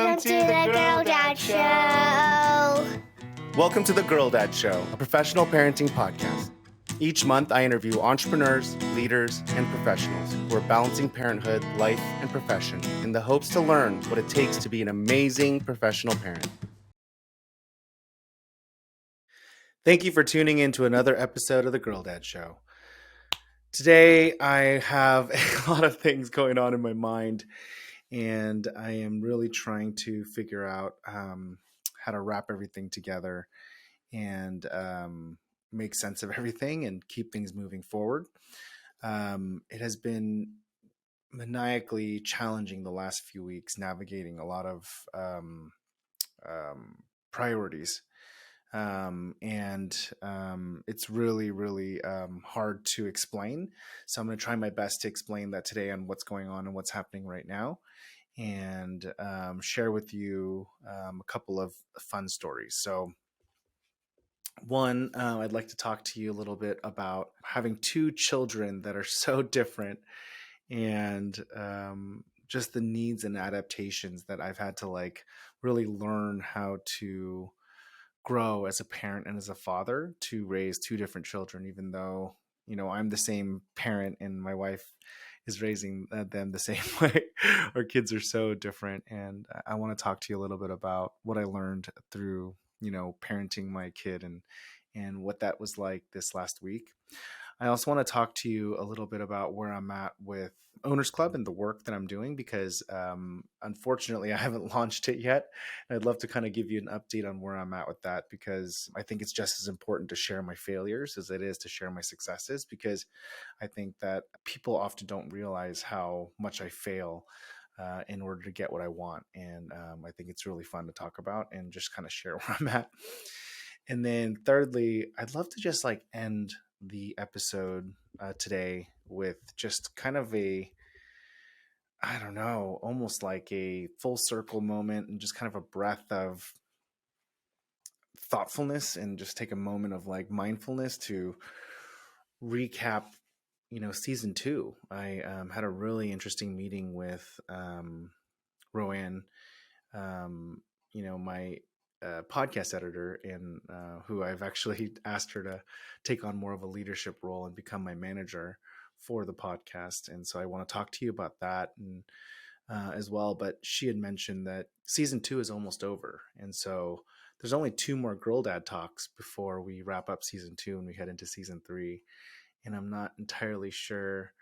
Welcome to the Girl Dad Show. Welcome to the Girl Dad Show, a professional parenting podcast. Each month, I interview entrepreneurs, leaders, and professionals who are balancing parenthood, life, and profession in the hopes to learn what it takes to be an amazing professional parent. Thank you for tuning in to another episode of the Girl Dad Show. Today, I have a lot of things going on in my mind, and I am really trying to figure out how to wrap everything together and make sense of everything and keep things moving forward. It has been maniacally challenging the last few weeks, navigating a lot of priorities. It's really hard to explain. So I'm going to try my best to explain that today on what's going on and what's happening right now, and share with you a couple of fun stories. So one, I'd like to talk to you a little bit about having two children that are so different, and just the needs and adaptations that I've had to really learn how to grow as a parent and as a father to raise two different children, even though, I'm the same parent and my wife is raising them the same way. Our kids are so different. And I want to talk to you a little bit about what I learned through, parenting my kid and what that was like this last week. I also want to talk to you a little bit about where I'm at with Owners Club and the work that I'm doing, because unfortunately I haven't launched it yet. And I'd love to kind of give you an update on where I'm at with that, because I think it's just as important to share my failures as it is to share my successes, because I think that people often don't realize how much I fail in order to get what I want. And I think it's really fun to talk about and just kind of share where I'm at. And then thirdly, I'd love to just end the episode today with just kind of almost like a full circle moment and just kind of a breath of thoughtfulness, and just take a moment of mindfulness to recap, season 2. I had a really interesting meeting with Roanne, my podcast editor, and who I've actually asked her to take on more of a leadership role and become my manager for the podcast. And so I want to talk to you about that and as well. But she had mentioned that season 2 is almost over. And so there's only 2 more Girl Dad talks before we wrap up season 2 and we head into season 3. And I'm not entirely sure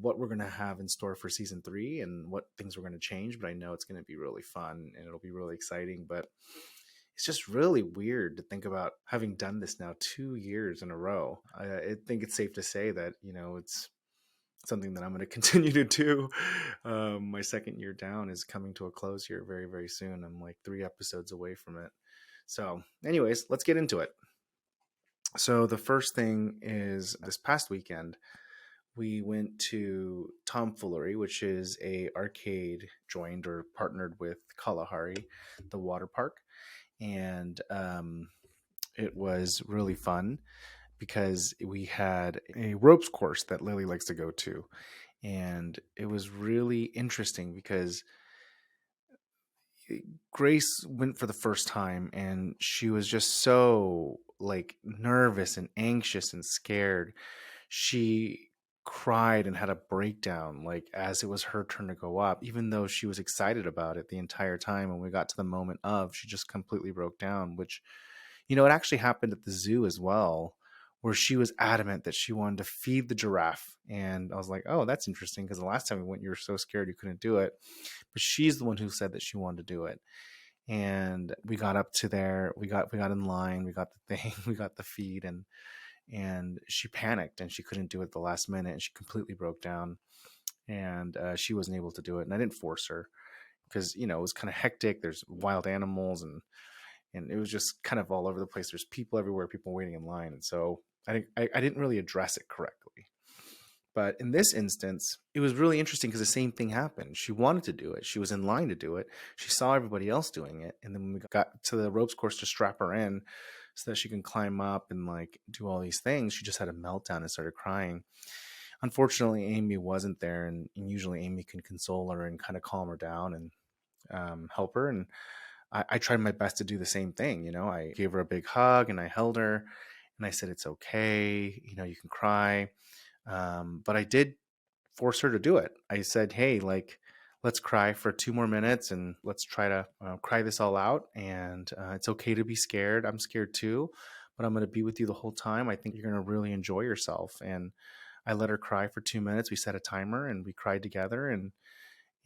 what we're going to have in store for season 3 and what things we're going to change, but I know it's going to be really fun and it'll be really exciting. But it's just really weird to think about having done this now 2 years in a row. I think it's safe to say that, it's something that I'm going to continue to do. My second year down is coming to a close here very, very soon. I'm 3 episodes away from it. So anyways, let's get into it. So the first thing is, this past weekend, we went to Tomfoolery, which is a arcade joined or partnered with Kalahari, the water park. And it was really fun because we had a ropes course that Lily likes to go to. And it was really interesting because Grace went for the first time and she was just so nervous and anxious and scared. She cried and had a breakdown as it was her turn to go up, even though she was excited about it the entire time. When we got to the moment of, she just completely broke down, which, it actually happened at the zoo as well, where she was adamant that she wanted to feed the giraffe. And I was like, oh, that's interesting, because the last time we went, you were so scared you couldn't do it. But she's the one who said that she wanted to do it. And we got up to there, we got in line, we got the thing, we got the feed, and she panicked and she couldn't do it at the last minute, and she completely broke down, and she wasn't able to do it. And I didn't force her because, it was kind of hectic. There's wild animals and it was just kind of all over the place. There's people everywhere, people waiting in line. And so I didn't really address it correctly. But in this instance, it was really interesting because the same thing happened. She wanted to do it. She was in line to do it. She saw everybody else doing it. And then when we got to the ropes course to strap her in so that she can climb up and do all these things, she just had a meltdown and started crying. Unfortunately, Amy wasn't there. And usually Amy can console her and kind of calm her down. And help her. And I tried my best to do the same thing. I gave her a big hug and I held her and I said, it's okay. You can cry. But I did force her to do it. I said, hey, like, let's cry for 2 more minutes and let's try to cry this all out. And it's okay to be scared. I'm scared too, but I'm going to be with you the whole time. I think you're going to really enjoy yourself. And I let her cry for 2 minutes. We set a timer and we cried together.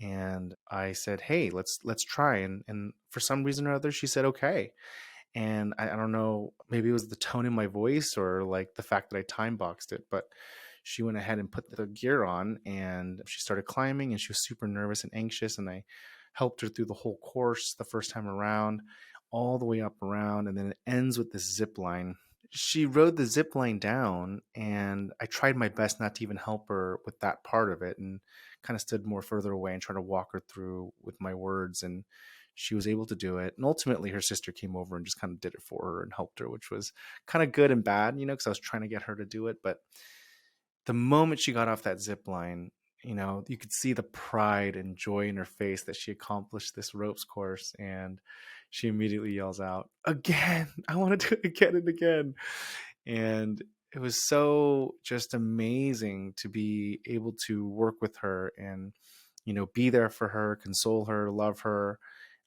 And I said, hey, let's try. And for some reason or other, she said, okay. And I don't know, maybe it was the tone in my voice or like the fact that I time boxed it, but she went ahead and put the gear on and she started climbing and she was super nervous and anxious. And I helped her through the whole course the first time around, all the way up around. And then it ends with this zip line. She rode the zip line down and I tried my best not to even help her with that part of it and kind of stood more further away and tried to walk her through with my words. And she was able to do it. And ultimately her sister came over and just kind of did it for her and helped her, which was kind of good and bad, because I was trying to get her to do it. But the moment she got off that zip line, you could see the pride and joy in her face that she accomplished this ropes course. And she immediately yells out, again, I want to do it again and again. And it was so just amazing to be able to work with her and, be there for her, console her, love her,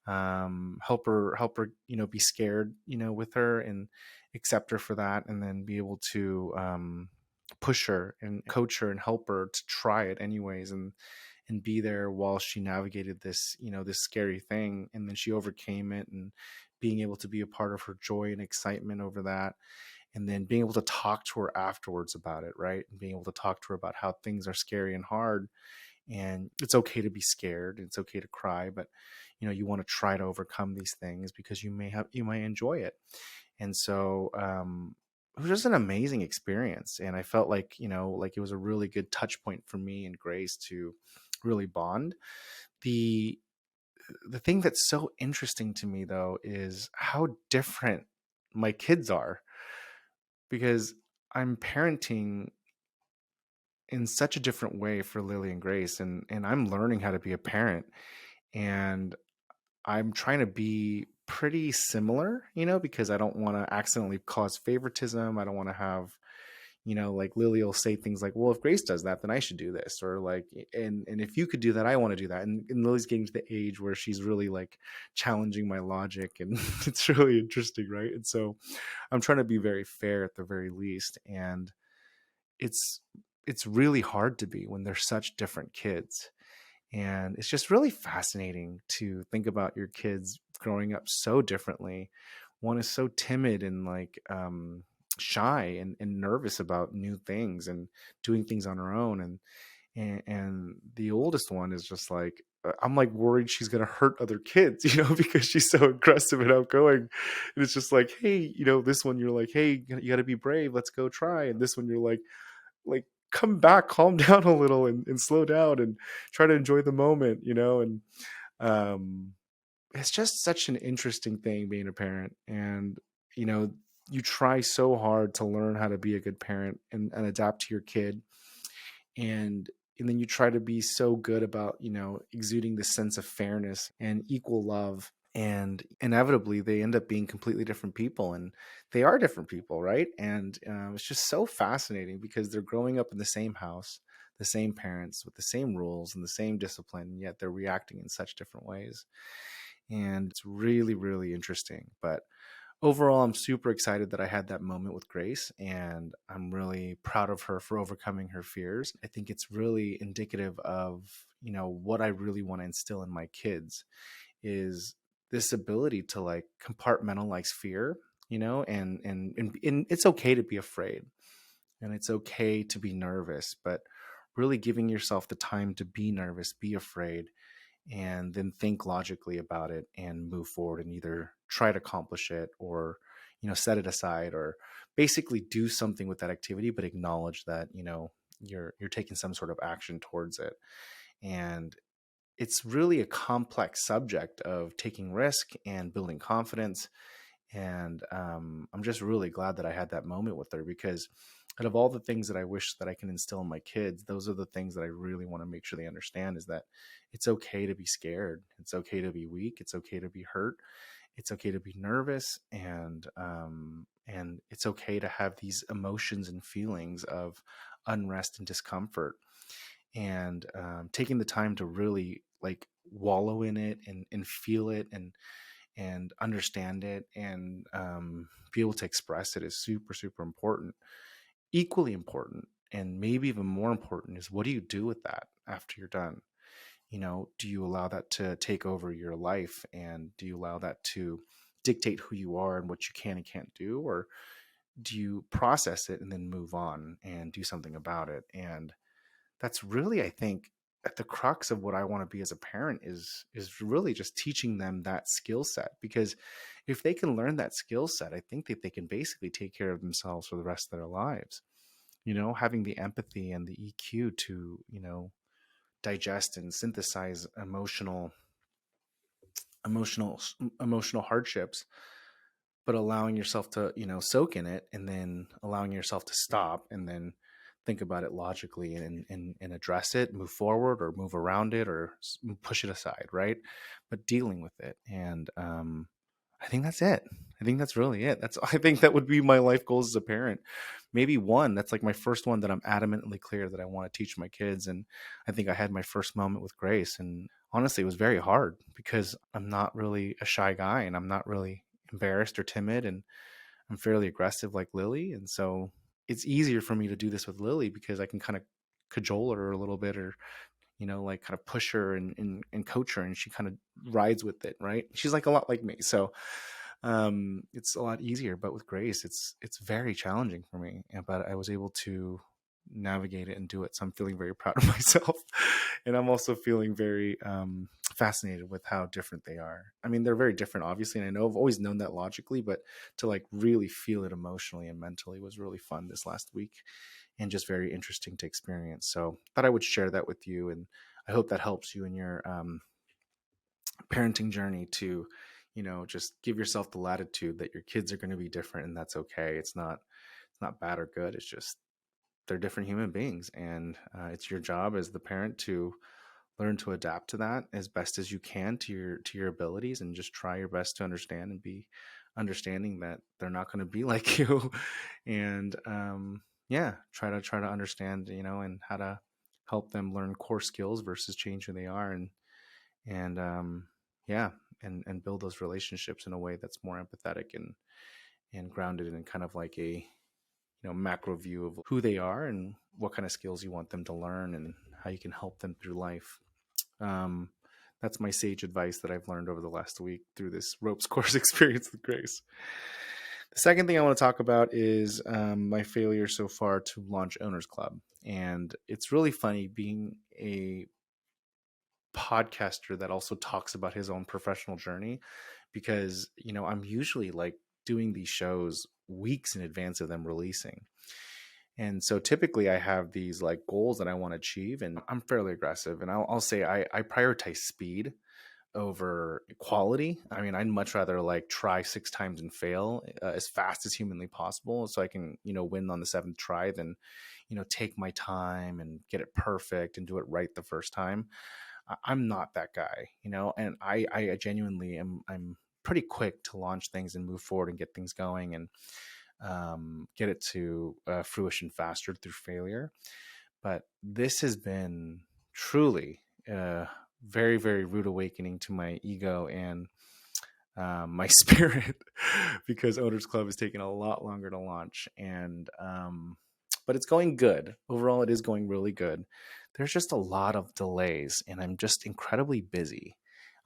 help her, be scared, with her and accept her for that. And then be able to, push her and coach her and help her to try it anyways. And be there while she navigated this, this scary thing. And then she overcame it and being able to be a part of her joy and excitement over that. And then being able to talk to her afterwards about it, right? And being able to talk to her about how things are scary and hard. And it's okay to be scared. It's okay to cry, but you want to try to overcome these things because you might enjoy it. And so it was just an amazing experience. And I felt like, like it was a really good touch point for me and Grace to really bond. The thing that's so interesting to me though is how different my kids are, because I'm parenting in such a different way for Lily and Grace, and I'm learning how to be a parent, and I'm trying to be pretty similar, because I don't want to accidentally cause favoritism. I don't want to have, like Lily will say things like, well, if Grace does that, then I should do this, or like, and if you could do that, I want to do that. And Lily's getting to the age where she's really like challenging my logic, and it's really interesting, right? And so I'm trying to be very fair at the very least. And it's it's really hard to be when they're such different kids. And it's just really fascinating to think about your kids growing up so differently. One is so timid and like shy and nervous about new things and doing things on her own. And the oldest one is just like, I'm like worried she's gonna hurt other kids, because she's so aggressive and outgoing. And it's just like, hey, this one you're like, hey, you got to be brave. Let's go try. And this one you're like come back, calm down a little and slow down and try to enjoy the moment, and um it's just such an interesting thing being a parent. And you know you try so hard to learn how to be a good parent and adapt to your kid, and and then you try to be so good about exuding this sense of fairness and equal love. And inevitably they end up being completely different people, and they are different people, right? And it's just so fascinating because they're growing up in the same house, the same parents with the same rules and the same discipline, and yet they're reacting in such different ways. And it's really, really interesting. But overall, I'm super excited that I had that moment with Grace, and I'm really proud of her for overcoming her fears. I think it's really indicative of what I really want to instill in my kids is this ability to like compartmentalize fear, and it's okay to be afraid, and it's okay to be nervous, but really giving yourself the time to be nervous, be afraid, and then think logically about it and move forward and either try to accomplish it or set it aside, or basically do something with that activity, but acknowledge that you're taking some sort of action towards it. And it's really a complex subject of taking risk and building confidence. And I'm just really glad that I had that moment with her, because out of all the things that I wish that I can instill in my kids, those are the things that I really want to make sure they understand, is that it's okay to be scared. It's okay to be weak. It's okay to be hurt. It's okay to be nervous. And it's okay to have these emotions and feelings of unrest and discomfort. And taking the time to really like wallow in it and feel it and understand it and be able to express it is super, super important. Equally important, and maybe even more important, is what do you do with that after you're done? Do you allow that to take over your life, and do you allow that to dictate who you are and what you can and can't do? Or do you process it and then move on and do something about it? And that's really, I think, at the crux of what I want to be as a parent is really just teaching them that skill set. Because if they can learn that skill set, I think that they can basically take care of themselves for the rest of their lives. Having the empathy and the EQ to, digest and synthesize emotional emotional hardships, but allowing yourself to, soak in it, and then allowing yourself to stop and then think about it logically and address it, move forward or move around it or push it aside, right? But dealing with it. And I think that's it. I think that's really it. I think that would be my life goals as a parent. Maybe one that's like my first one that I'm adamantly clear that I want to teach my kids. And I think I had my first moment with Grace. And honestly, it was very hard because I'm not really a shy guy, and I'm not really embarrassed or timid, and I'm fairly aggressive like Lily. And so it's easier for me to do this with Lily because I can kind of cajole her a little bit, or like kind of push her and coach her, and she kind of rides with it, right? She's like a lot like me. So it's a lot easier. But with Grace, it's very challenging for me. But I was able to navigate it and do it. So I'm feeling very proud of myself. And I'm also feeling very fascinated with how different they are. I mean, they're very different, obviously. And I know I've always known that logically, but to like really feel it emotionally and mentally was really fun this last week, and just very interesting to experience. So I thought I would share that with you. And I hope that helps you in your parenting journey to, just give yourself the latitude that your kids are going to be different, and that's okay. It's not bad or good. It's just they're different human beings, and it's your job as the parent to learn to adapt to that as best as you can to your abilities, and just try your best to understand and be understanding that they're not going to be like you. And yeah, try to understand, and how to help them learn core skills versus change who they are. And yeah, and build those relationships in a way that's more empathetic and grounded in kind of like a macro view of who they are and what kind of skills you want them to learn and how you can help them through life. um, that's my sage advice that I've learned over the last week through this ropes course experience with Grace. The second thing I want to talk about is my failure so far to launch Owners Club. And it's really funny being a podcaster that also talks about his own professional journey, because I'm usually like doing these shows weeks in advance of them releasing. And so typically I have these like goals that I want to achieve, and I'm fairly aggressive, and I'll say I prioritize speed over quality. I mean, I'd much rather like try 6 times and fail as fast as humanly possible so I can win on the seventh try, than take my time and get it perfect and do it right the first time. I'm not that guy, and I genuinely I'm pretty quick to launch things and move forward and get things going, and get it to fruition faster through failure. But this has been truly a very, very rude awakening to my ego and my spirit, because Owners Club is taking a lot longer to launch. And but it's going good overall. It is going really good. There's just a lot of delays, and I'm just incredibly busy.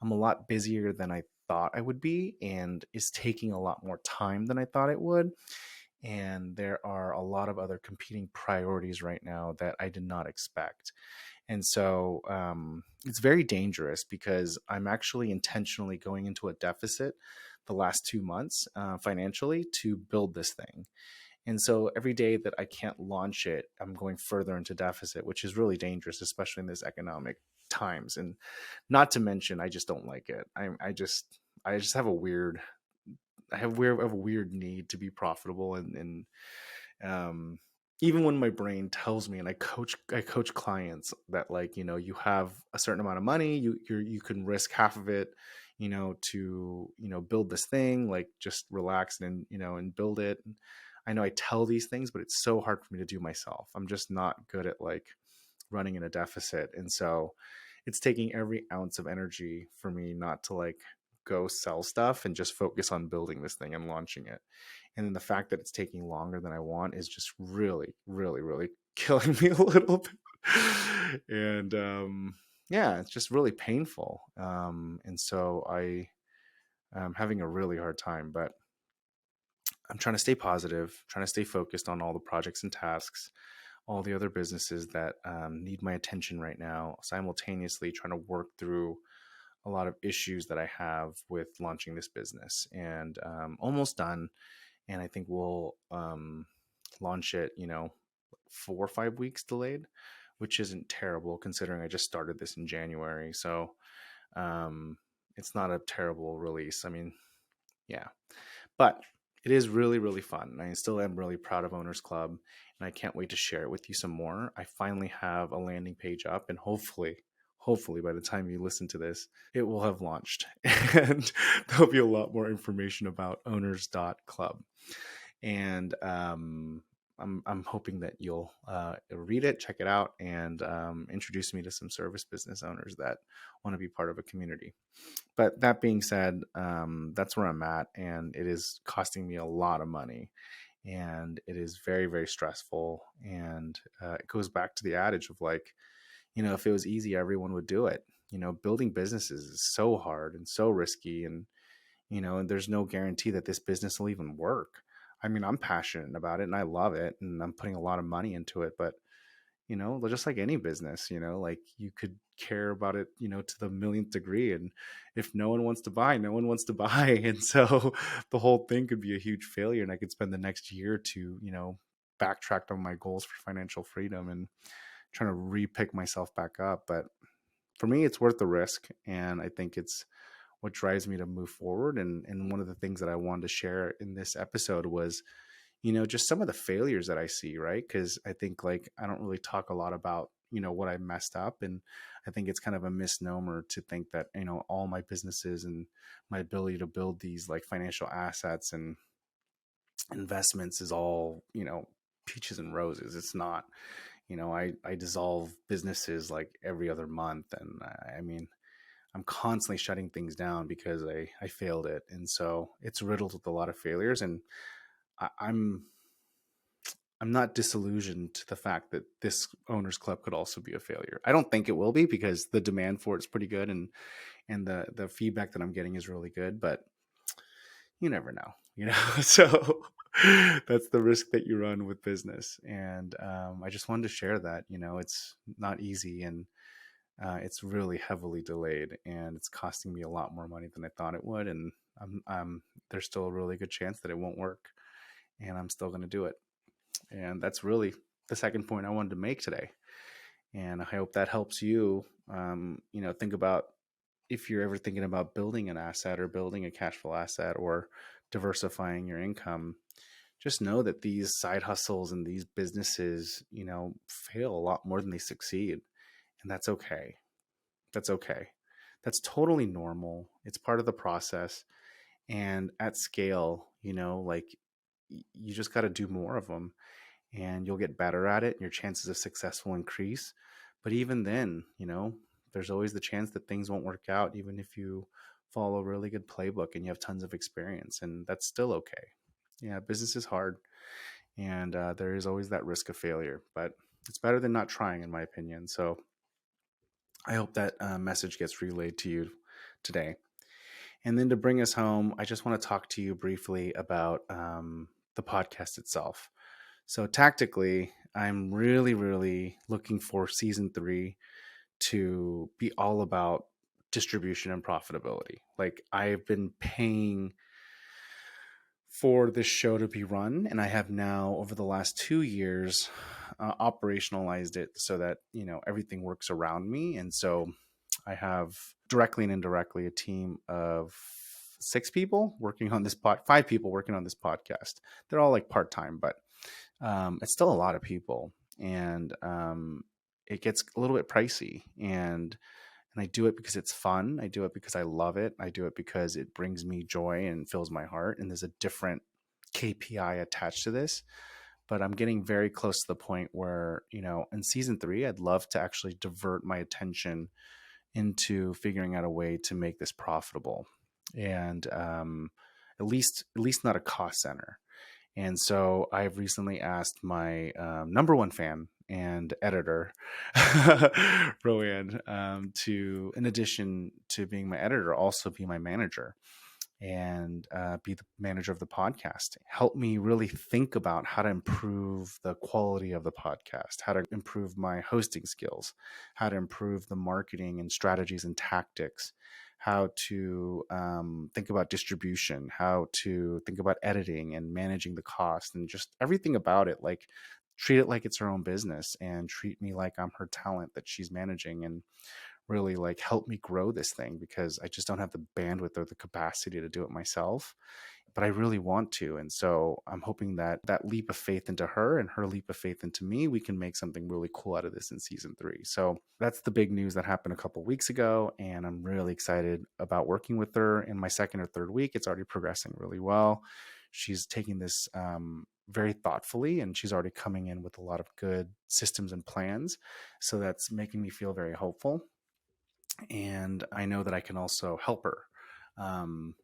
I'm a lot busier than I thought I would be, and it's taking a lot more time than I thought it would. And there are a lot of other competing priorities right now that I did not expect. And so it's very dangerous, because I'm actually intentionally going into a deficit the last 2 months financially to build this thing. And so every day that I can't launch it, I'm going further into deficit, which is really dangerous, especially in this economic times. And not to mention, I just don't like it. I just have a weird I have a weird need to be profitable, and even when my brain tells me, and I coach clients that, like, you have a certain amount of money, you can risk half of it, to build this thing, like, just relax and and build it. I know I tell these things, but it's so hard for me to do myself. I'm just not good at, like, running in a deficit. And so it's taking every ounce of energy for me not to, like, go sell stuff and just focus on building this thing and launching it. And then the fact that it's taking longer than I want is just really, really, really killing me a little bit. And yeah, it's just really painful. And so I am having a really hard time, but I'm trying to stay positive, trying to stay focused on all the projects and tasks, all the other businesses that need my attention right now, simultaneously trying to work through a lot of issues that I have with launching this business. And almost done. And I think we'll launch it, 4 or 5 weeks delayed, which isn't terrible considering I just started this in January. So it's not a terrible release. I mean, yeah, but it is really, really fun. I still am really proud of Owners Club, and I can't wait to share it with you some more. I finally have a landing page up, and hopefully by the time you listen to this, it will have launched and there'll be a lot more information about owners.club. And I'm hoping that you'll read it, check it out, and introduce me to some service business owners that want to be part of a community. But that being said, that's where I'm at, and it is costing me a lot of money, and it is very, very stressful. And it goes back to the adage of, like, if it was easy, everyone would do it. Building businesses is so hard and so risky, and there's no guarantee that this business will even work. I mean, I'm passionate about it and I love it and I'm putting a lot of money into it, but just like any business, like, you could care about it, to the millionth degree. And if no one wants to buy, no one wants to buy. And so the whole thing could be a huge failure. And I could spend the next year to, backtrack on my goals for financial freedom and trying to re-pick myself back up. But for me, it's worth the risk. And I think it's what drives me to move forward. And one of the things that I wanted to share in this episode was, just some of the failures that I see, right? Because I think, like, I don't really talk a lot about, what I messed up. And I think it's kind of a misnomer to think that, all my businesses and my ability to build these, like, financial assets and investments is all, peaches and roses. It's not. I dissolve businesses like every other month. And I mean, I'm constantly shutting things down because I failed it. And so it's riddled with a lot of failures. And I'm not disillusioned to the fact that this Owners Club could also be a failure. I don't think it will be because the demand for it's pretty good, and the feedback that I'm getting is really good, but you never know, So that's the risk that you run with business. And I just wanted to share that, it's not easy, and it's really heavily delayed, and it's costing me a lot more money than I thought it would. And there's still a really good chance that it won't work, and I'm still going to do it. And that's really the second point I wanted to make today. And I hope that helps you, think about, if you're ever thinking about building an asset or building a cash flow asset or diversifying your income, just know that these side hustles and these businesses, fail a lot more than they succeed. And that's okay. That's okay. That's totally normal. It's part of the process. And at scale, like, you just got to do more of them, and you'll get better at it and your chances of success will increase. But even then, there's always the chance that things won't work out, even if you follow a really good playbook and you have tons of experience, and that's still okay. Yeah, business is hard, and there is always that risk of failure, but it's better than not trying, in my opinion. So I hope that message gets relayed to you today. And then to bring us home, I just want to talk to you briefly about the podcast itself. So tactically, I'm really, really looking for season 3 to be all about distribution and profitability. Like, I've been paying for this show to be run, and I have now, over the last 2 years, operationalized it so that, everything works around me. And so I have, directly and indirectly, a team of 6 people working on this 5 people working on this podcast. They're all, like, part-time, but It's still a lot of people, and it gets a little bit pricey. And I do it because it's fun. I do it because I love it. I do it because it brings me joy and fills my heart. And there's a different KPI attached to this. But I'm getting very close to the point where, in season 3, I'd love to actually divert my attention into figuring out a way to make this profitable, and at least not a cost center. And so I've recently asked my number one fan and editor, Roanne, to, in addition to being my editor, also be my manager and be the manager of the podcast. Help me really think about how to improve the quality of the podcast, how to improve my hosting skills, how to improve the marketing and strategies and tactics, how to think about distribution, how to think about editing and managing the cost, and just everything about it. Like, treat it like it's her own business and treat me like I'm her talent that she's managing, and really like help me grow this thing, because I just don't have the bandwidth or the capacity to do it myself, but I really want to. And so I'm hoping that that leap of faith into her and her leap of faith into me, we can make something really cool out of this in season 3. So that's the big news that happened a couple of weeks ago. And I'm really excited about working with her in my second or third week. It's already progressing really well. She's taking this very thoughtfully, and she's already coming in with a lot of good systems and plans. So that's making me feel very hopeful. And I know that I can also help her, and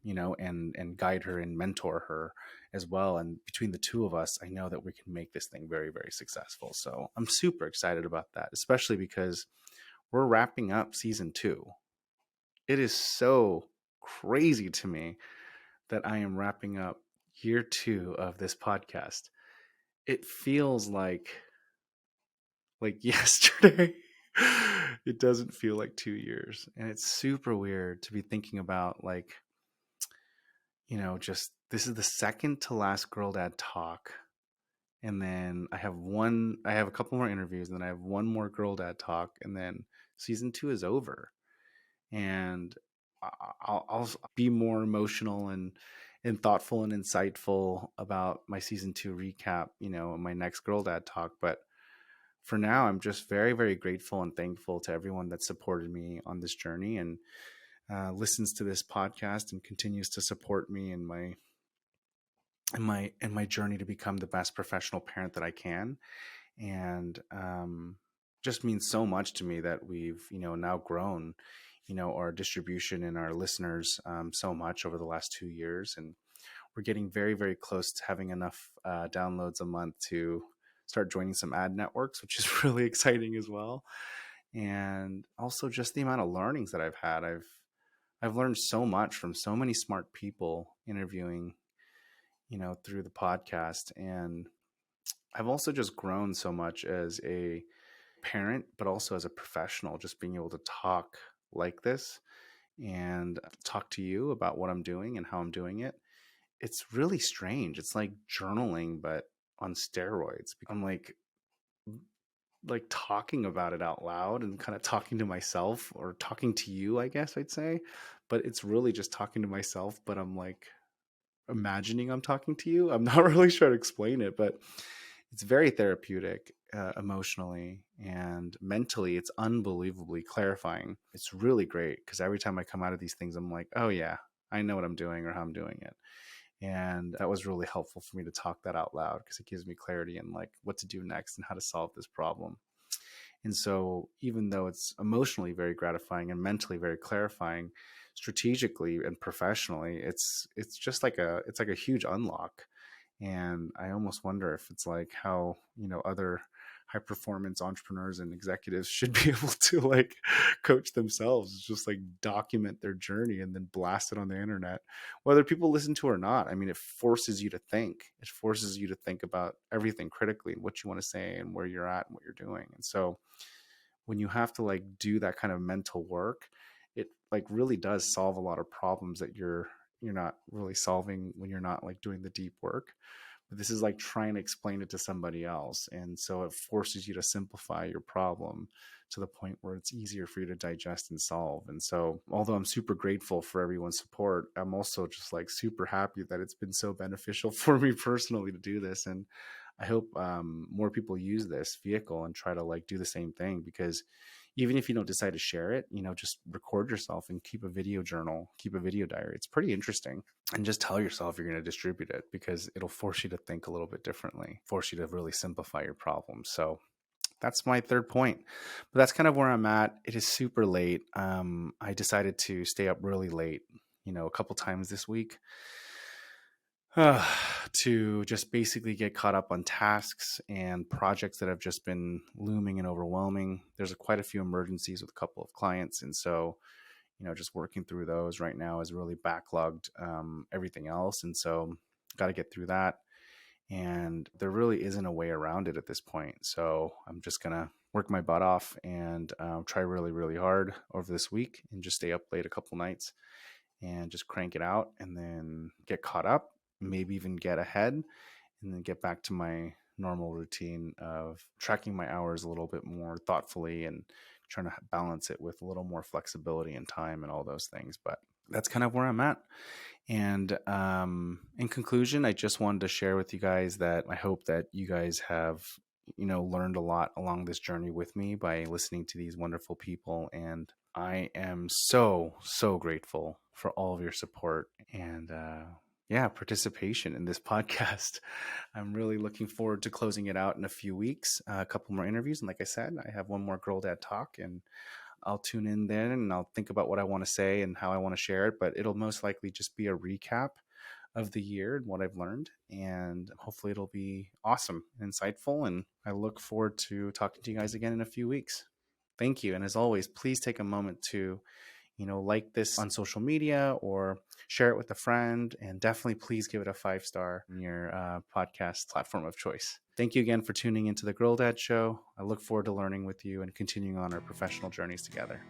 guide her and mentor her as well. And between the two of us, I know that we can make this thing very, very successful. So I'm super excited about that, especially because we're wrapping up season 2. It is so crazy to me that I am wrapping up year 2 of this podcast. It feels like yesterday. It doesn't feel like 2 years. And it's super weird to be thinking about, like, just this is the second to last Girl Dad talk. And then I have a couple more interviews, and then I have one more Girl Dad talk, and then season 2 is over. And I'll be more emotional and thoughtful and insightful about my season 2 recap, in my next Girl Dad talk. But for now, I'm just very, very grateful and thankful to everyone that supported me on this journey, and listens to this podcast and continues to support me in my journey to become the best professional parent that I can. And just means so much to me that we've now grown our distribution and our listeners so much over the last 2 years, and we're getting very, very close to having enough downloads a month to start joining some ad networks, which is really exciting as well. And also just the amount of learnings that I've had. I've learned so much from so many smart people interviewing, through the podcast. And I've also just grown so much as a parent, but also as a professional, just being able to talk like this and talk to you about what I'm doing and how I'm doing it. It's really strange. It's like journaling, but on steroids. I'm like talking about it out loud and kind of talking to myself, or talking to you, I guess I'd say. But it's really just talking to myself, but I'm like imagining I'm talking to you. I'm not really sure how to explain it, but it's very therapeutic, emotionally and mentally. It's unbelievably clarifying. It's really great, because every time I come out of these things, I'm like, oh yeah, I know what I'm doing or how I'm doing it. And that was really helpful for me to talk that out loud, because it gives me clarity in like what to do next and how to solve this problem. And so even though it's emotionally very gratifying and mentally very clarifying, strategically and professionally, it's just like a huge unlock. And I almost wonder if it's like how, other high performance entrepreneurs and executives should be able to like coach themselves, just like document their journey and then blast it on the internet, whether people listen to it or not. I mean, it forces you to think. It forces you to think about everything critically, and what you want to say and where you're at and what you're doing. And so when you have to like do that kind of mental work, it like really does solve a lot of problems that you're not really solving when you're not like doing the deep work. But this is like trying to explain it to somebody else. And so it forces you to simplify your problem to the point where it's easier for you to digest and solve. And so, although I'm super grateful for everyone's support, I'm also just like super happy that it's been so beneficial for me personally to do this. And I hope more people use this vehicle and try to like do the same thing, because even if you don't decide to share it, just record yourself and keep a video journal, keep a video diary. It's pretty interesting. And just tell yourself you're going to distribute it, because it'll force you to think a little bit differently, force you to really simplify your problems. So that's my third point. But that's kind of where I'm at. It is super late. I decided to stay up really late, a couple times this week to just basically get caught up on tasks and projects that have just been looming and overwhelming. There's quite a few emergencies with a couple of clients. And so, just working through those right now is really backlogged everything else. And so got to get through that. And there really isn't a way around it at this point. So I'm just going to work my butt off and try really, really hard over this week and just stay up late a couple nights and just crank it out, and then get caught up, maybe even get ahead, and then get back to my normal routine of tracking my hours a little bit more thoughtfully and trying to balance it with a little more flexibility and time and all those things. But that's kind of where I'm at. And in conclusion, I just wanted to share with you guys that I hope that you guys have, learned a lot along this journey with me by listening to these wonderful people. And I am so, so grateful for all of your support and participation in this podcast. I'm really looking forward to closing it out in a few weeks, a couple more interviews. And like I said, I have one more Girl Dad Talk, and I'll tune in then and I'll think about what I want to say and how I want to share it. But it'll most likely just be a recap of the year and what I've learned. And hopefully it'll be awesome and insightful. And I look forward to talking to you guys again in a few weeks. Thank you. And as always, please take a moment to like this on social media or share it with a friend, and definitely please give it a 5-star in your podcast platform of choice. Thank you again for tuning into the Girl Dad Show. I look forward to learning with you and continuing on our professional journeys together.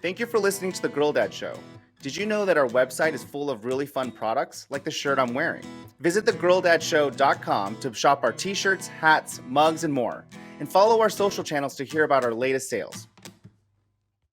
Thank you for listening to the Girl Dad Show. Did you know that our website is full of really fun products like the shirt I'm wearing? Visit thegirldadshow.com to shop our t-shirts, hats, mugs, and more. And follow our social channels to hear about our latest sales.